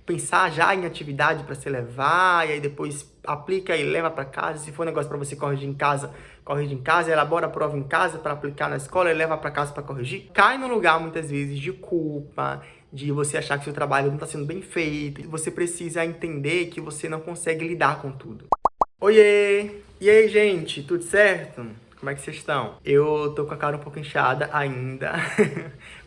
pensar já em atividade para você levar, e aí depois aplica e leva para casa. Se for um negócio para você corrigir em casa, elabora a prova em casa para aplicar na escola e leva para casa para corrigir. Cai no lugar, muitas vezes, de culpa, de você achar que seu trabalho não está sendo bem feito. Você precisa entender que você não consegue lidar com tudo. Oiê! E aí, gente? Tudo certo? Como é que vocês estão? Eu tô com a cara um pouco inchada ainda,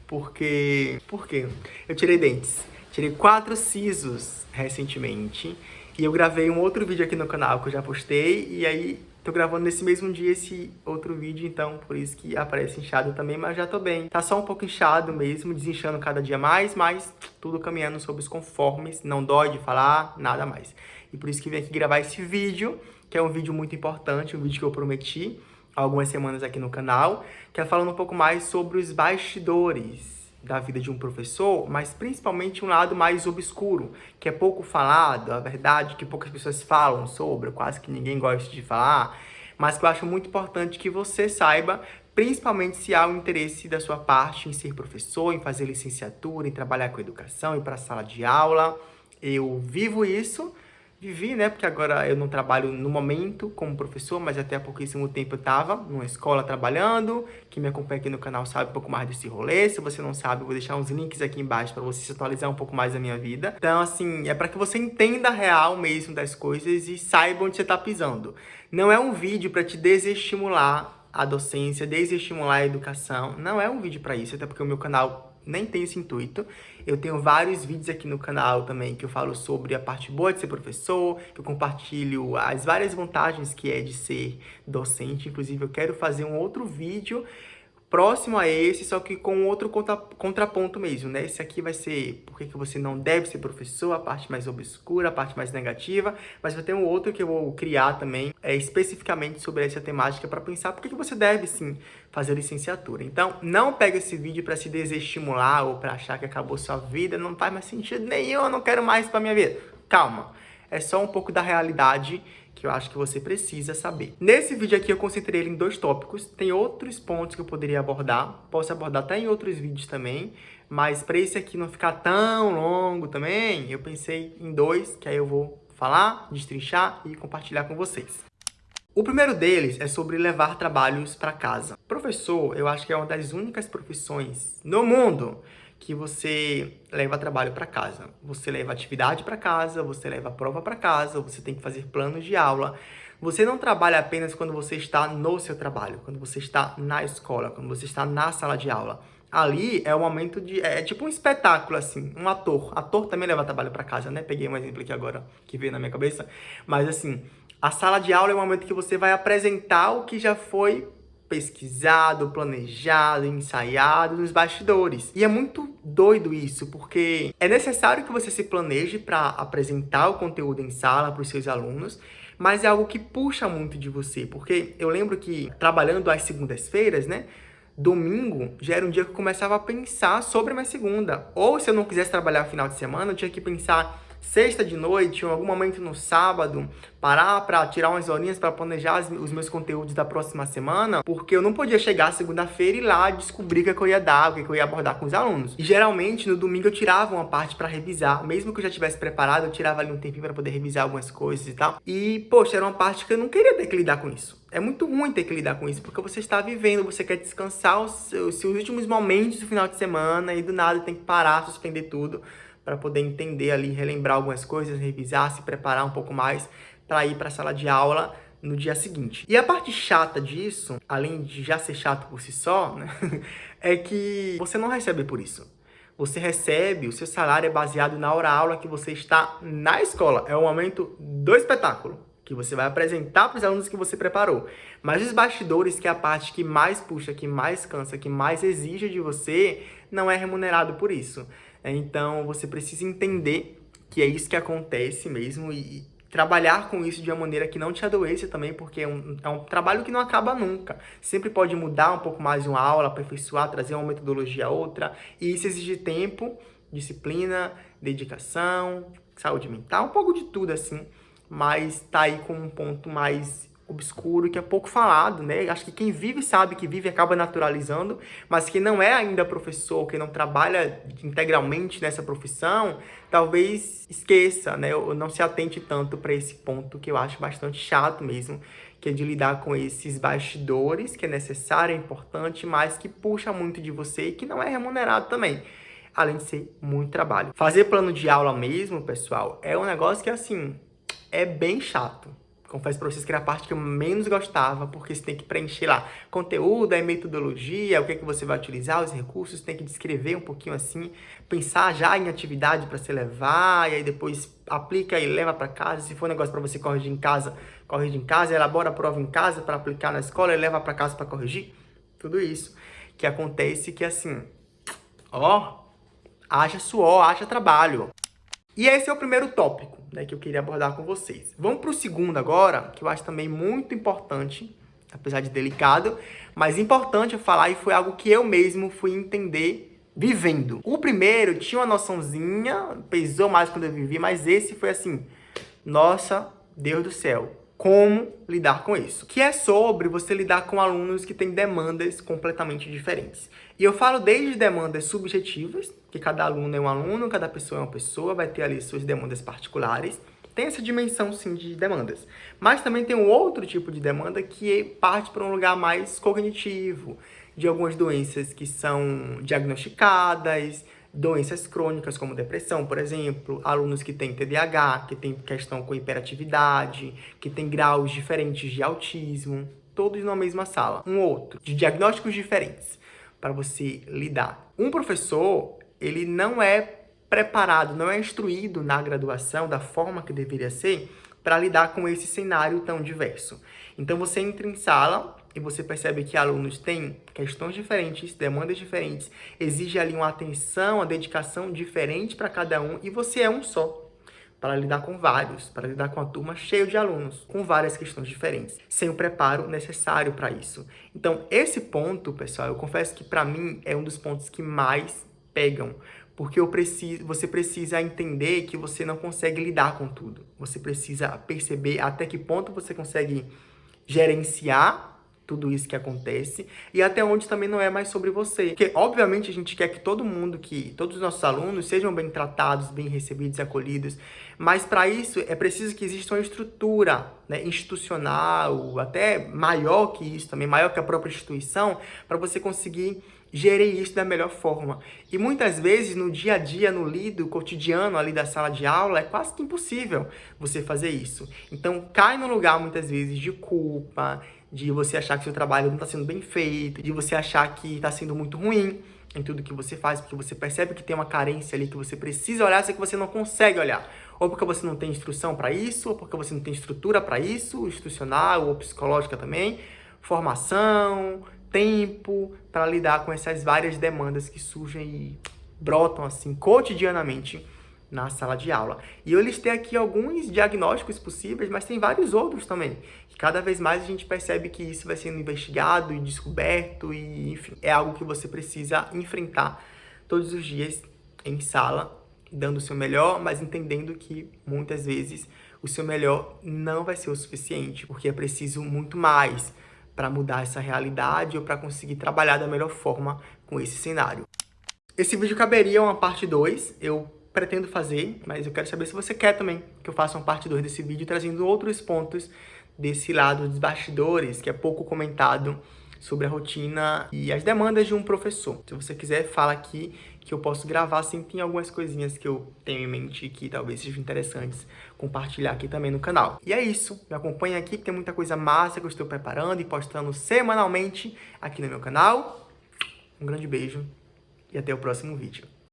porque... Por quê? Eu tirei dentes. Tirei 4 sisos recentemente, e eu gravei um outro vídeo aqui no canal que eu já postei, e aí tô gravando nesse mesmo dia esse outro vídeo, então por isso que aparece inchado também, mas já tô bem. Tá só um pouco inchado mesmo, desinchando cada dia mais, mas tudo caminhando sob os conformes, não dói de falar, nada mais. E por isso que vim aqui gravar esse vídeo, que é um vídeo muito importante, um vídeo que eu prometi há algumas semanas aqui no canal, que é falando um pouco mais sobre os bastidores da vida de um professor, mas principalmente um lado mais obscuro, que é pouco falado, a verdade que poucas pessoas falam sobre, quase que ninguém gosta de falar, mas que eu acho muito importante que você saiba, principalmente se há um interesse da sua parte em ser professor, em fazer licenciatura, em trabalhar com educação, ir para a sala de aula. Eu vivo isso. Vivi, né? Porque agora eu não trabalho no momento como professor, mas até há pouquíssimo tempo eu estava numa escola trabalhando. Quem me acompanha aqui no canal sabe um pouco mais desse rolê. Se você não sabe, eu vou deixar uns links aqui embaixo para você se atualizar um pouco mais da minha vida. Então, assim, é para que você entenda a real mesmo das coisas e saiba onde você está pisando. Não é um vídeo para te desestimular a docência, desestimular a educação. Não é um vídeo para isso, até porque o meu canal nem tem esse intuito. Eu tenho vários vídeos aqui no canal também que eu falo sobre a parte boa de ser professor, que eu compartilho as várias vantagens que é de ser docente. Inclusive, eu quero fazer um outro vídeo próximo a esse, só que com outro contraponto mesmo, né? Esse aqui vai ser por que você não deve ser professor, a parte mais obscura, a parte mais negativa, mas vai ter um outro que eu vou criar também, especificamente sobre essa temática, para pensar por que você deve sim fazer licenciatura. Então, não pega esse vídeo para se desestimular ou para achar que acabou sua vida, não faz mais sentido nenhum, eu não quero mais para minha vida. Calma, é só um pouco da realidade que eu acho que você precisa saber. Nesse vídeo aqui eu concentrei ele em 2 tópicos, tem outros pontos que eu poderia abordar, posso abordar até em outros vídeos também, mas para esse aqui não ficar tão longo também, eu pensei em 2, que aí eu vou falar, destrinchar e compartilhar com vocês. O primeiro deles é sobre levar trabalhos para casa. Professor, eu acho que é uma das únicas profissões no mundo que você leva trabalho para casa. Você leva atividade para casa, você leva prova para casa, você tem que fazer planos de aula. Você não trabalha apenas quando você está no seu trabalho, quando você está na escola, quando você está na sala de aula. Ali é o momento de... É tipo um espetáculo, assim, um ator. Ator também leva trabalho para casa, né? Peguei um exemplo aqui agora que veio na minha cabeça. Mas, assim, a sala de aula é o momento que você vai apresentar o que já foi pesquisado, planejado, ensaiado nos bastidores. E é muito doido isso, porque é necessário que você se planeje para apresentar o conteúdo em sala para os seus alunos, mas é algo que puxa muito de você, porque eu lembro que trabalhando às segundas-feiras, né, domingo já era um dia que eu começava a pensar sobre a minha segunda. Ou se eu não quisesse trabalhar no final de semana, eu tinha que pensar sexta de noite, ou em algum momento no sábado, parar para tirar umas horinhas para planejar os meus conteúdos da próxima semana, porque eu não podia chegar segunda-feira e ir lá descobrir o que eu ia dar, o que eu ia abordar com os alunos. E geralmente no domingo eu tirava uma parte para revisar, mesmo que eu já tivesse preparado, eu tirava ali um tempinho para poder revisar algumas coisas e tal. E, poxa, era uma parte que eu não queria ter que lidar com isso. É muito ruim ter que lidar com isso, porque você está vivendo, você quer descansar os seus últimos momentos do final de semana e do nada tem que parar, suspender tudo para poder entender ali, relembrar algumas coisas, revisar, se preparar um pouco mais para ir para a sala de aula no dia seguinte. E a parte chata disso, além de já ser chato por si só, né, é que você não recebe por isso. Você recebe, o seu salário é baseado na hora-aula que você está na escola. É o momento do espetáculo que você vai apresentar para os alunos que você preparou. Mas os bastidores, que é a parte que mais puxa, que mais cansa, que mais exige de você, não é remunerado por isso. Então, você precisa entender que é isso que acontece mesmo e trabalhar com isso de uma maneira que não te adoeça também, porque é um trabalho que não acaba nunca. Sempre pode mudar um pouco mais uma aula, aperfeiçoar, trazer uma metodologia a outra, e isso exige tempo, disciplina, dedicação, saúde mental, um pouco de tudo assim, mas tá aí com um ponto mais obscuro, que é pouco falado, né? Acho que quem vive sabe que vive, acaba naturalizando, mas quem não é ainda professor, quem não trabalha integralmente nessa profissão, talvez esqueça, né? Ou não se atente tanto para esse ponto que eu acho bastante chato mesmo, que é de lidar com esses bastidores, que é necessário, é importante, mas que puxa muito de você e que não é remunerado também. Além de ser muito trabalho. Fazer plano de aula mesmo, pessoal, é um negócio que, assim, é bem chato. Confesso pra vocês que era a parte que eu menos gostava, porque você tem que preencher lá conteúdo, a metodologia, o que é que você vai utilizar, os recursos, tem que descrever um pouquinho assim, pensar já em atividade para se levar, e aí depois aplica e leva para casa. Se for um negócio para você corrigir em casa, elabora a prova em casa para aplicar na escola e leva para casa para corrigir. Tudo isso que acontece que, assim, ó, haja suor, haja trabalho. E esse é o primeiro tópico, né, que eu queria abordar com vocês. Vamos para o segundo agora, que eu acho também muito importante, apesar de delicado, mas importante eu falar, e foi algo que eu mesmo fui entender vivendo. O primeiro tinha uma noçãozinha, pesou mais quando eu vivi, mas esse foi assim, nossa, Deus do céu. Como lidar com isso? Que é sobre você lidar com alunos que têm demandas completamente diferentes. E eu falo desde demandas subjetivas, que cada aluno é um aluno, cada pessoa é uma pessoa, vai ter ali suas demandas particulares. Tem essa dimensão, sim, de demandas. Mas também tem um outro tipo de demanda que parte para um lugar mais cognitivo, de algumas doenças que são diagnosticadas, doenças crônicas como depressão, por exemplo, alunos que têm TDAH, que têm questão com hiperatividade, que têm graus diferentes de autismo, todos na mesma sala. Um outro, de diagnósticos diferentes para você lidar. Um professor, ele não é preparado, não é instruído na graduação da forma que deveria ser para lidar com esse cenário tão diverso. Então você entra em sala e você percebe que alunos têm questões diferentes, demandas diferentes, exige ali uma atenção, uma dedicação diferente para cada um, e você é um só, para lidar com vários, para lidar com uma turma cheia de alunos, com várias questões diferentes, sem o preparo necessário para isso. Então, esse ponto, pessoal, eu confesso que para mim é um dos pontos que mais pegam, porque você precisa entender que você não consegue lidar com tudo. Você precisa perceber até que ponto você consegue gerenciar tudo isso que acontece e até onde também não é mais sobre você. Porque, obviamente, a gente quer que todos os nossos alunos sejam bem tratados, bem recebidos e acolhidos, mas para isso é preciso que exista uma estrutura, né, institucional, até maior que isso também, maior que a própria instituição, para você conseguir gerir isso da melhor forma. E muitas vezes, no dia a dia, no lido cotidiano ali da sala de aula, é quase que impossível você fazer isso. Então, cai no lugar, muitas vezes, de culpa, de você achar que seu trabalho não está sendo bem feito, de você achar que está sendo muito ruim em tudo que você faz, porque você percebe que tem uma carência ali que você precisa olhar, só que você não consegue olhar. Ou porque você não tem instrução para isso, ou porque você não tem estrutura para isso, institucional ou psicológica também, formação, tempo para lidar com essas várias demandas que surgem e brotam assim cotidianamente na sala de aula. E eu listei aqui alguns diagnósticos possíveis, mas tem vários outros também. E cada vez mais a gente percebe que isso vai sendo investigado e descoberto e, enfim, é algo que você precisa enfrentar todos os dias em sala, dando o seu melhor, mas entendendo que muitas vezes o seu melhor não vai ser o suficiente, porque é preciso muito mais para mudar essa realidade ou para conseguir trabalhar da melhor forma com esse cenário. Esse vídeo caberia uma parte 2, eu pretendo fazer, mas eu quero saber se você quer também que eu faça uma parte 2 desse vídeo, trazendo outros pontos desse lado dos bastidores, que é pouco comentado, sobre a rotina e as demandas de um professor. Se você quiser, fala aqui que eu posso gravar, assim, tem algumas coisinhas que eu tenho em mente que talvez sejam interessantes compartilhar aqui também no canal. E é isso, me acompanha aqui que tem muita coisa massa que eu estou preparando e postando semanalmente aqui no meu canal. Um grande beijo e até o próximo vídeo.